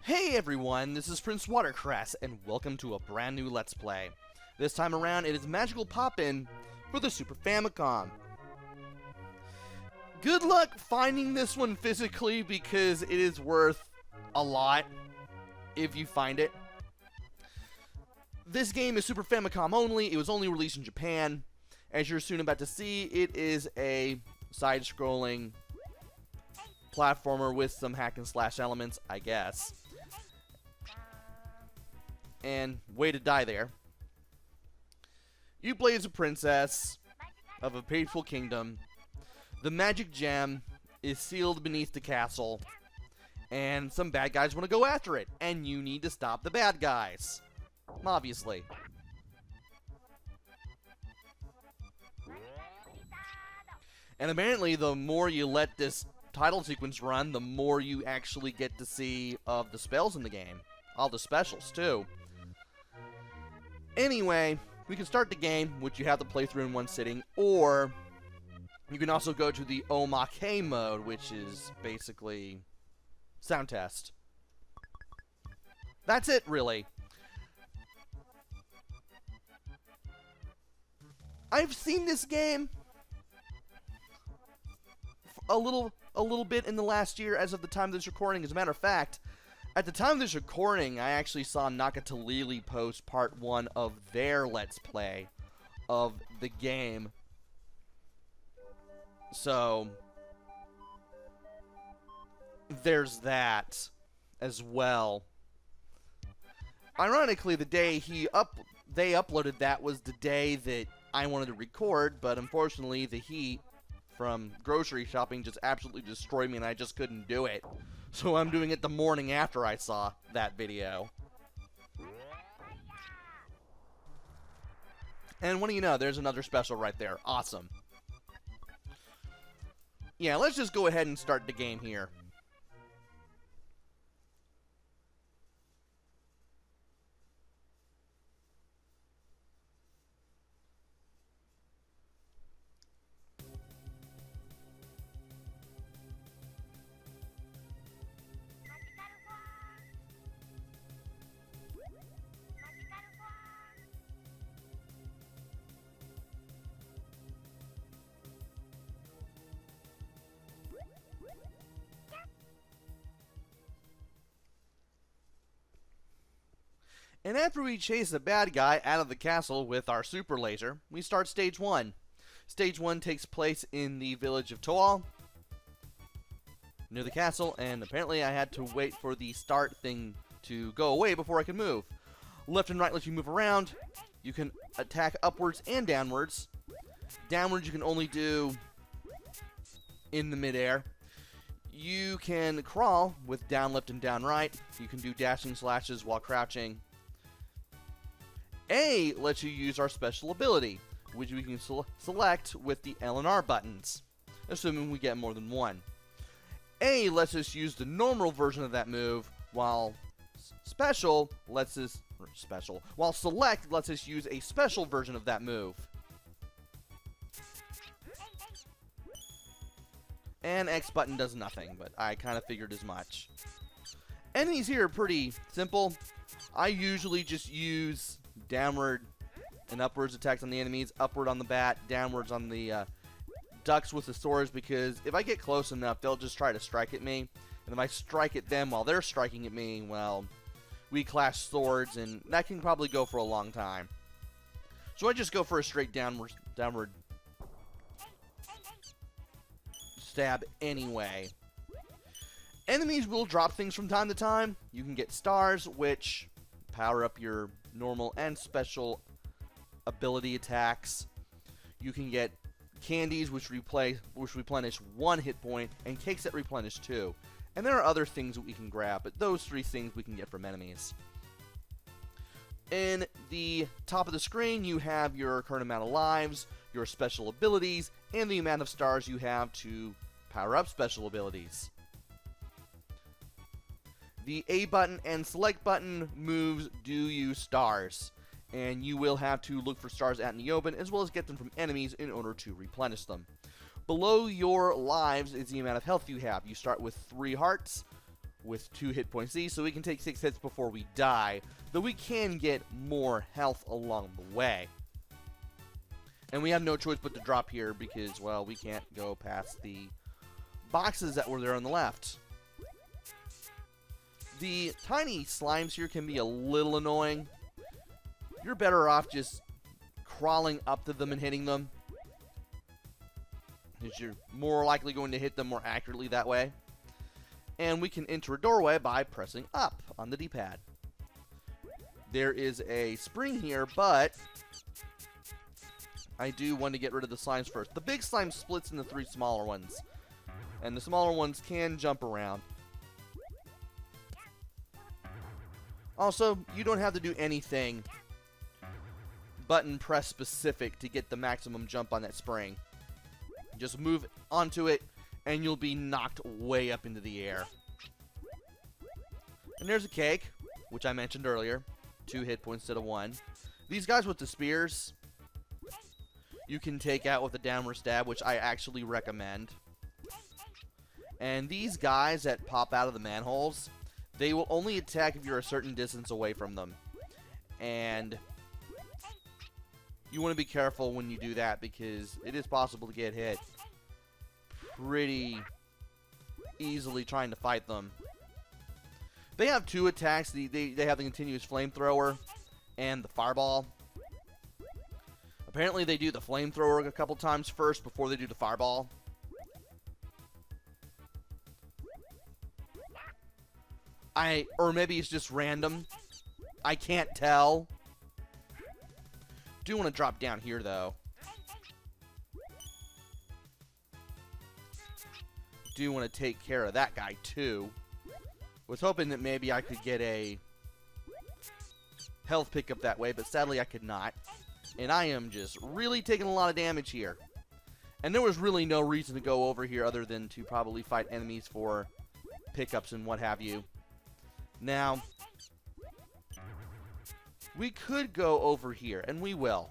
Hey everyone, this is PrinceWatercress, and welcome to a brand new Let's Play. This time around, it is Magical Poppin' for the Super Famicom. Good luck finding this one physically, because it is worth a lot if you find it. This game is Super Famicom only. It was only released in Japan. As you're soon about to see, it is a side-scrolling platformer with some hack-and-slash elements, I guess. And way to die there. You play as a princess of a fateful kingdom. The magic gem is sealed beneath the castle, and some bad guys want to go after it, and you need to stop the bad guys. Obviously. And apparently, the more you let this title sequence run, the more you actually get to see of the spells in the game. All the specials, too. Anyway, we can start the game, which you have to play through in one sitting, or you can also go to the Omake mode, which is basically sound test. That's it, really. I've seen this game a little bit in the last year as of the time of this recording. As a matter of fact, at the time of this recording, I actually saw Nakatalili post part 1 of their Let's Play of the game. So, there's that. as well. Ironically, the day they uploaded that was the day that I wanted to record, but unfortunately the heat from grocery shopping just absolutely destroyed me and I just couldn't do it. So I'm doing it the morning after I saw that video. And what do you know, there's another special right there. Awesome. Yeah, let's just go ahead and start the game here. And after we chase the bad guy out of the castle with our super laser, we start stage 1. Stage 1 takes place in the village of Toal, near the castle, and apparently I had to wait for the start thing to go away before I could move. Left and right let you move around. You can attack upwards and downwards. Downwards you can only do in the midair. You can crawl with down left and down right. You can do dashing slashes while crouching. A lets you use our special ability, which we can select with the L and R buttons, assuming we get more than one. A lets us use the normal version of that move, while select lets us use a special version of that move. And X button does nothing, but I kind of figured as much. Enemies here are pretty simple. I usually just use downward and upwards attacks on the enemies, upward on the bat, downwards on the ducks with the swords, because if I get close enough, they'll just try to strike at me. And if I strike at them while they're striking at me, well, we clash swords, and that can probably go for a long time. So I just go for a straight downward stab anyway. Enemies will drop things from time to time. You can get stars, which power up your normal and special ability attacks. You can get candies, which replenish 1 hit point, and cakes that replenish 2. And there are other things that we can grab, but those 3 things we can get from enemies. In the top of the screen, you have your current amount of lives, your special abilities, and the amount of stars you have to power up special abilities. The A button and select button moves do use stars, and you will have to look for stars out in the open as well as get them from enemies in order to replenish them. Below your lives is the amount of health you have. You start with 3 hearts with 2 hit points each, so we can take 6 hits before we die, though we can get more health along the way. And we have no choice but to drop here because, well, we can't go past the boxes that were there on the left. The tiny slimes here can be a little annoying. You're better off just crawling up to them and hitting them, because you're more likely going to hit them more accurately that way. And we can enter a doorway by pressing up on the D-pad. There is a spring here, but I do want to get rid of the slimes first. The big slime splits into 3 smaller ones, and the smaller ones can jump around. Also, you don't have to do anything button press specific to get the maximum jump on that spring. Just move onto it and you'll be knocked way up into the air. And there's a cake, which I mentioned earlier. 2 hit points instead of 1. These guys with the spears, you can take out with a downward stab, which I actually recommend. And these guys that pop out of the manholes, they will only attack if you're a certain distance away from them. And you want to be careful when you do that, because it is possible to get hit pretty easily trying to fight them. They have 2 attacks. They have the continuous flamethrower and the fireball. Apparently they do the flamethrower a couple times first before they do the fireball. Or maybe it's just random. I can't tell. Do want to drop down here, though. Do want to take care of that guy, too. Was hoping that maybe I could get a health pickup that way, but sadly I could not. And I am just really taking a lot of damage here. And there was really no reason to go over here other than to probably fight enemies for pickups and what have you. Now, we could go over here, and we will.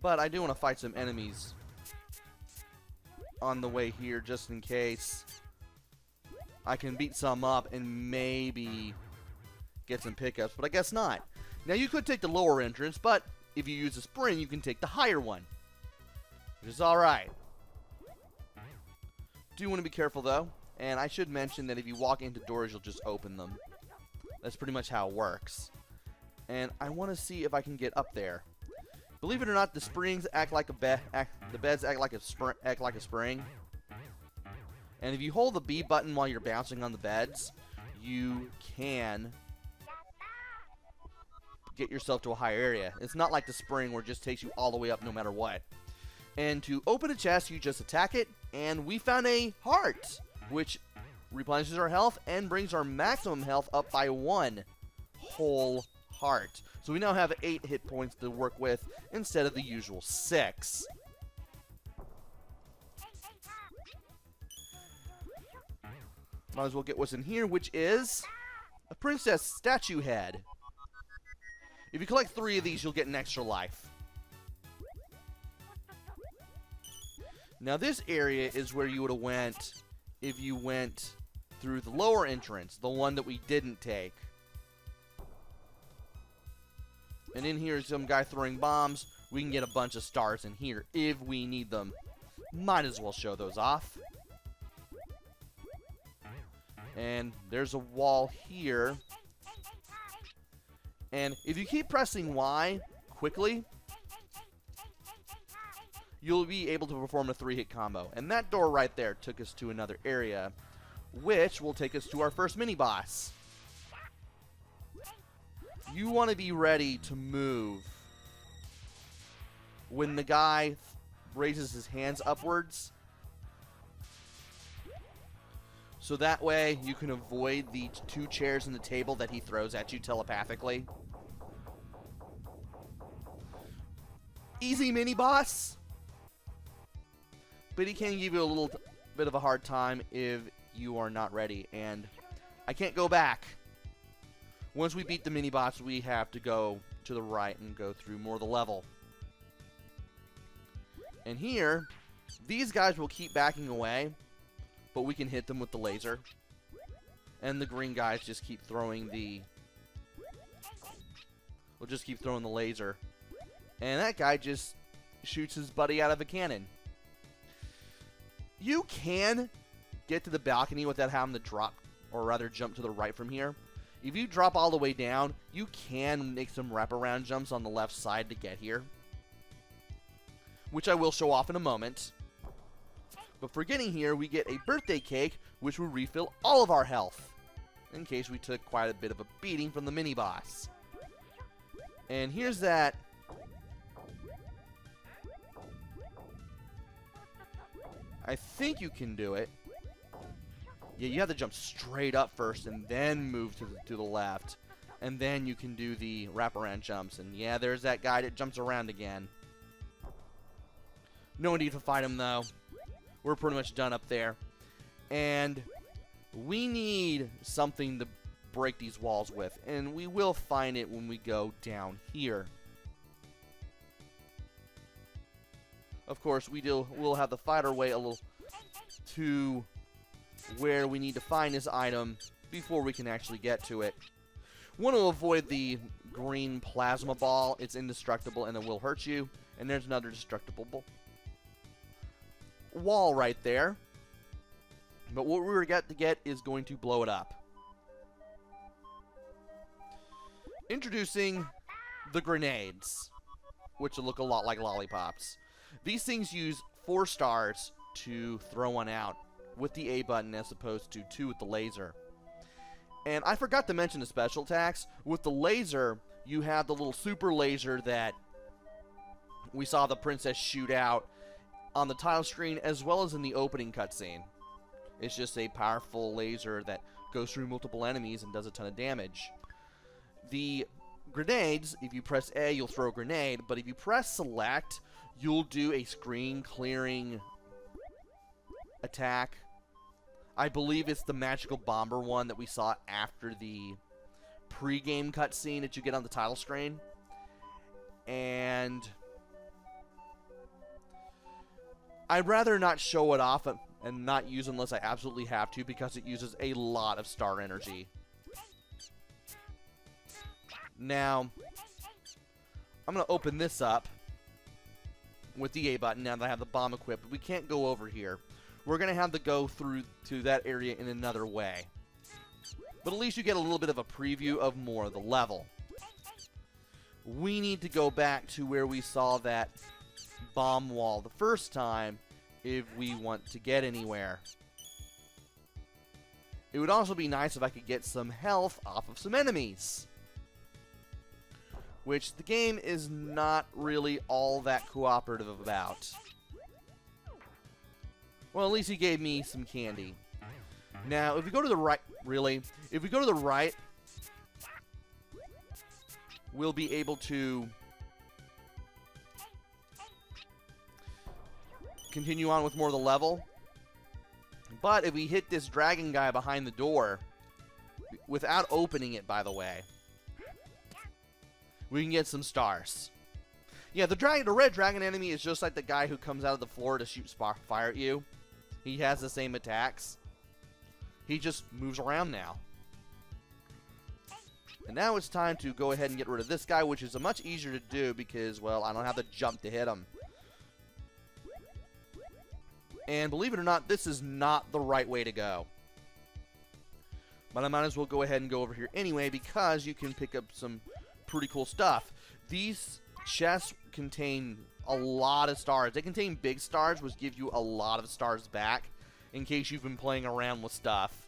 But I do want to fight some enemies on the way here, just in case I can beat some up and maybe get some pickups, but I guess not. Now, you could take the lower entrance, but if you use a spring, you can take the higher one, which is alright. Do want to be careful, though, and I should mention that if you walk into doors, you'll just open them. That's pretty much how it works. And I want to see if I can get up there. Believe it or not, the springs act like a the beds act like a spring. And if you hold the B button while you're bouncing on the beds, you can get yourself to a higher area. It's not like the spring where it just takes you all the way up no matter what. And to open a chest, you just attack it, and we found a heart, which replenishes our health and brings our maximum health up by 1 whole heart. So we now have 8 hit points to work with instead of the usual 6. Might as well get what's in here, which is a princess statue head. If you collect 3 of these, you'll get an extra life. Now this area is where you would have went if you went through the lower entrance, the one that we didn't take. And in here is some guy throwing bombs. We can get a bunch of stars in here if we need them. Might as well show those off. And there's a wall here. And if you keep pressing Y quickly, you'll be able to perform a 3-hit combo. And that door right there took us to another area, which will take us to our first mini-boss. You want to be ready to move when the guy raises his hands upwards. So that way you can avoid the 2 chairs and the table that he throws at you telepathically. Easy mini-boss. But he can give you a little bit of a hard time if you are not ready. And I can't go back. Once we beat the mini-boss, we have to go to the right and go through more of the level. And here, these guys will keep backing away, but we can hit them with the laser. And the green guys just keep throwing the... We'll just keep throwing the laser. And that guy just shoots his buddy out of a cannon. You can get to the balcony without having to drop, or rather jump to the right from here. If you drop all the way down, you can make some wraparound jumps on the left side to get here, which I will show off in a moment. But for getting here, we get a birthday cake, which will refill all of our health, in case we took quite a bit of a beating from the mini-boss. And here's that. I think you can do it. Yeah, you have to jump straight up first and then move to the left. And then you can do the wraparound jumps. And yeah, there's that guy that jumps around again. No need to fight him, though. We're pretty much done up there. And we need something to break these walls with. And we will find it when we go down here. Of course, we'll have to fight our way a little to where we need to find this item before we can actually get to it. Want to avoid the green plasma ball. It's indestructible and it will hurt you. And there's another destructible wall right there. But what we're got to get is going to blow it up. Introducing the grenades, which will look a lot like lollipops. These things use 4 stars to throw one out. with the A button as opposed to 2 with the laser. And I forgot to mention the special attacks. With the laser, you have the little super laser that we saw the princess shoot out on the title screen as well as in the opening cutscene. It's just a powerful laser that goes through multiple enemies and does a ton of damage. The grenades, if you press A, you'll throw a grenade, but if you press select, you'll do a screen clearing attack. I believe it's the magical bomber one that we saw after the pre-game cutscene that you get on the title screen. And I'd rather not show it off and not use it unless I absolutely have to, because it uses a lot of star energy. Now, I'm going to open this up with the A button now that I have the bomb equipped, but we can't go over here. We're going to have to go through to that area in another way. But at least you get a little bit of a preview of more of the level. We need to go back to where we saw that bomb wall the first time if we want to get anywhere. It would also be nice if I could get some health off of some enemies, which the game is not really all that cooperative about. Well, at least he gave me some candy. Now, if we go to the right, if we go to the right, we'll be able to continue on with more of the level. But if we hit this dragon guy behind the door, without opening it, by the way, we can get some stars. Yeah, the red dragon enemy is just like the guy who comes out of the floor to shoot fire at you. He has the same attacks. He just moves around now. And now it's time to go ahead and get rid of this guy, which is much easier to do because, well, I don't have to jump to hit him. And believe it or not, this is not the right way to go. But I might as well go ahead and go over here anyway, because you can pick up some pretty cool stuff. These chests contain a lot of stars. They contain big stars, which give you a lot of stars back in case you've been playing around with stuff.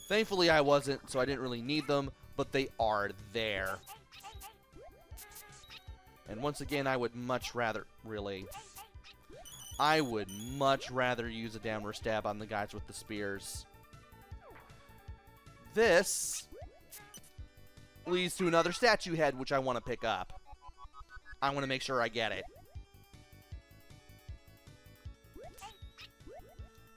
Thankfully I wasn't, so I didn't really need them, but they are there. And once again, I would much rather use a downward stab on the guys with the spears. This leads to another statue head, which I want to pick up. I want to make sure I get it.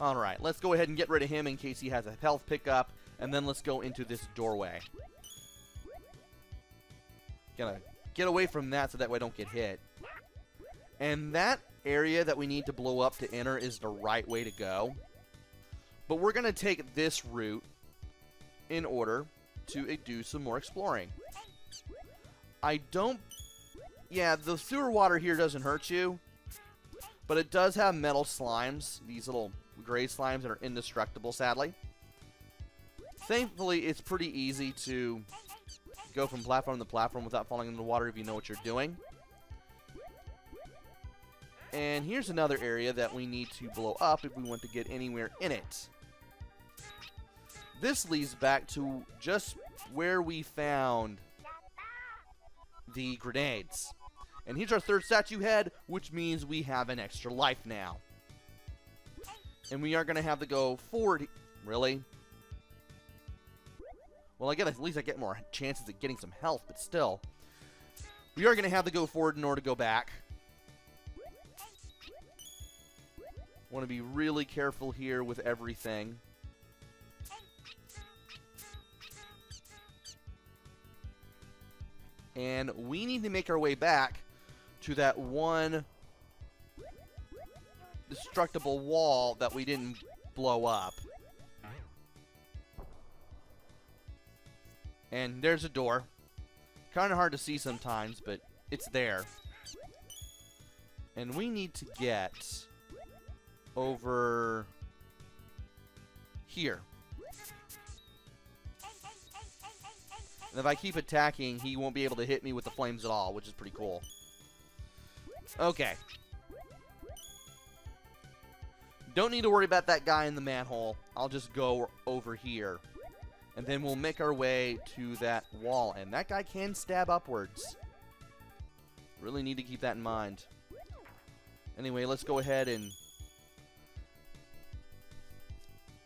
Alright, let's go ahead and get rid of him in case he has a health pickup, and then let's go into this doorway. Gonna get away from that so that way I don't get hit. And that area that we need to blow up to enter is the right way to go. But we're gonna take this route in order to do some more exploring. Yeah, the sewer water here doesn't hurt you, but it does have metal slimes, these little gray slimes that are indestructible, sadly. Thankfully, it's pretty easy to go from platform to platform without falling into the water if you know what you're doing. And here's another area that we need to blow up if we want to get anywhere in it. This leads back to just where we found the grenades. And here's our third statue head, which means we have an extra life now. And we are going to have to go forward. Really? Well, at least I get more chances at getting some health, but still. We are going to have to go forward in order to go back. Want to be really careful here with everything. And we need to make our way back to that one destructible wall that we didn't blow up. And there's a door. Kind of hard to see sometimes, but it's there. And we need to get over here. And if I keep attacking, he won't be able to hit me with the flames at all, which is pretty cool. Okay. Don't need to worry about that guy in the manhole. I'll just go over here. And then we'll make our way to that wall. And that guy can stab upwards. Really need to keep that in mind. Anyway, let's go ahead and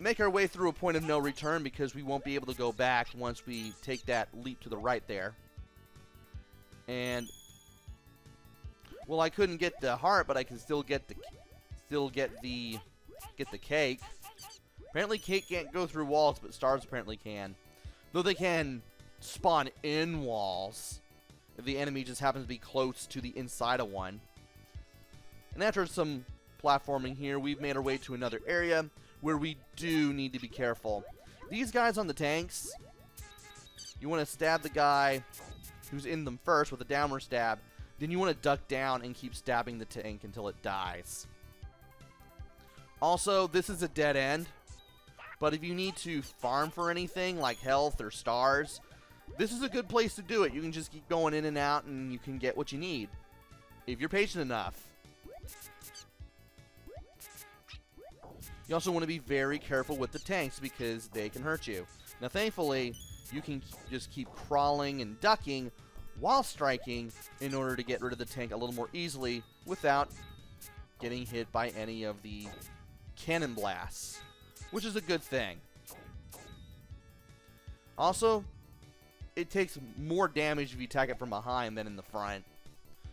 make our way through a point of no return, because we won't be able to go back once we take that leap to the right there. And well, I couldn't get the heart, but I can still get the cake. Apparently cake can't go through walls, but stars apparently can. Though they can spawn in walls if the enemy just happens to be close to the inside of one. And after some platforming here, we've made our way to another area where we do need to be careful. These guys on the tanks, you want to stab the guy who's in them first with a downward stab. Then you want to duck down and keep stabbing the tank until it dies. Also, this is a dead end, but if you need to farm for anything like health or stars, this is a good place to do it. You can just keep going in and out and you can get what you need if you're patient enough. You also want to be very careful with the tanks because they can hurt you. Now, thankfully, you can just keep crawling and ducking while striking in order to get rid of the tank a little more easily without getting hit by any of the cannon blasts, which is a good thing. Also, it takes more damage if you attack it from behind than in the front,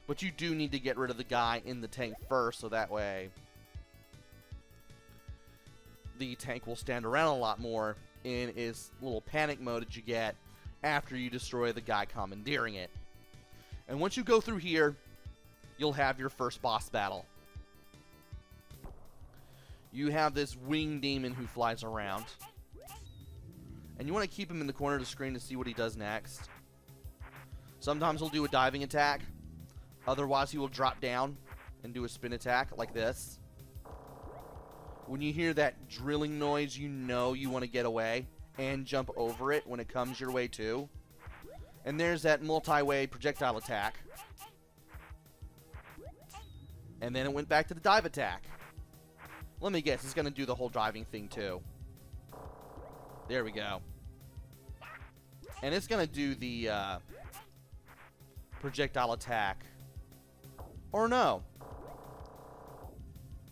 but you do need to get rid of the guy in the tank first, so that way the tank will stand around a lot more in its little panic mode that you get after you destroy the guy commandeering it. And once you go through here, you'll have your first boss battle. You have this winged demon who flies around, and you want to keep him in the corner of the screen to see what he does next. Sometimes he'll do a diving attack. Otherwise, he will drop down and do a spin attack like this. When you hear that drilling noise, you know you want to get away and jump over it when it comes your way too. And there's that multi-way projectile attack. And then it went back to the dive attack. Let me guess, it's going to do the whole driving thing too. There we go. And it's going to do the projectile attack. Or no.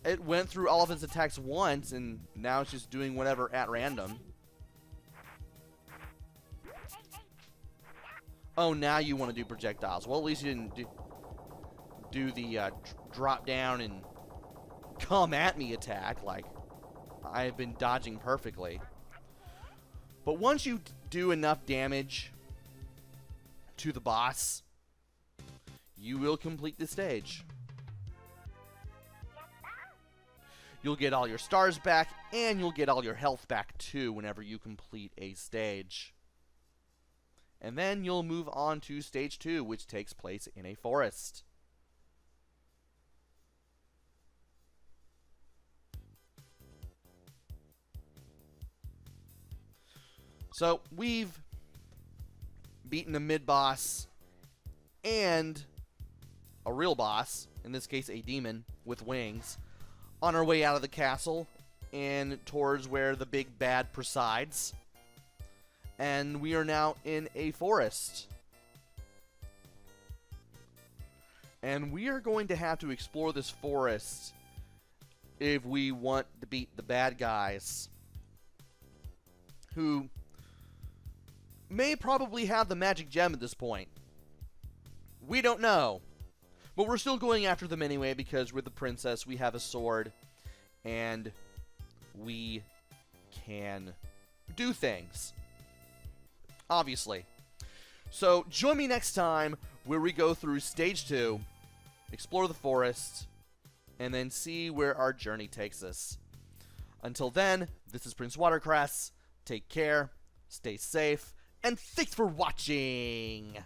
It went through all of its attacks once, and now it's just doing whatever at random. Oh, now you want to do projectiles. Well, at least you didn't do the drop down and come at me attack like I have been dodging perfectly. But once you do enough damage to the boss, you will complete the stage. You'll get all your stars back, and you'll get all your health back too whenever you complete a stage. And then you'll move on to stage 2, which takes place in a forest. So, we've beaten a mid-boss and a real boss, in this case a demon with wings, on our way out of the castle and towards where the big bad presides. And we are now in a forest. And we are going to have to explore this forest if we want to beat the bad guys, who may probably have the magic gem at this point. We don't know. But we're still going after them anyway, because we're the princess, we have a sword, and we can do things. Obviously. So, join me next time where we go through stage 2, explore the forest, and then see where our journey takes us. Until then, this is PrinceWatercress. Take care, stay safe, and thanks for watching!